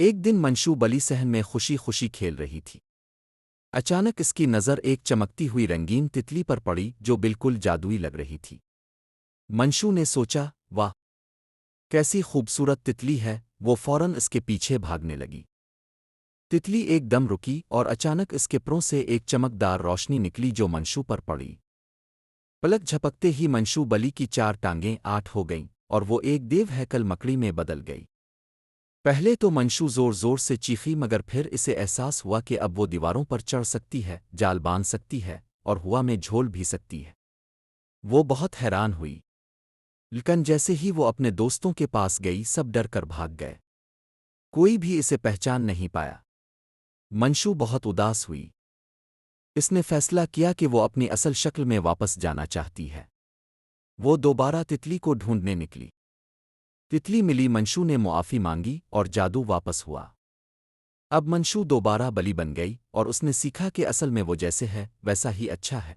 एक दिन मंशू बली सहन में खुशी खुशी खेल रही थी। अचानक इसकी नज़र एक चमकती हुई रंगीन तितली पर पड़ी जो बिल्कुल जादुई लग रही थी। मंशू ने सोचा, वाह, कैसी खूबसूरत तितली है। वो फौरन इसके पीछे भागने लगी। तितली एकदम रुकी और अचानक इसके प्रों से एक चमकदार रोशनी निकली जो मंशू पर पड़ी। पलक झपकते ही मंशू बली की 4 टांगें 8 हो गईं और वो एक देव हैकल मकड़ी में बदल गई। पहले तो मंशू जोर जोर से चीखी मगर फिर इसे एहसास हुआ कि अब वो दीवारों पर चढ़ सकती है, जाल बांध सकती है और हवा में झोल भी सकती है। वो बहुत हैरान हुई। लेकिन जैसे ही वो अपने दोस्तों के पास गई सब डर कर भाग गए। कोई भी इसे पहचान नहीं पाया। मंशू बहुत उदास हुई। इसने फैसला किया कि वो अपनी असल शक्ल में वापस जाना चाहती है। वो दोबारा तितली को ढूंढने निकली। तितली मिली, मंशू ने मुआफ़ी मांगी और जादू वापस हुआ। अब मंशू दोबारा बली बन गई और उसने सीखा कि असल में वो जैसे है वैसा ही अच्छा है।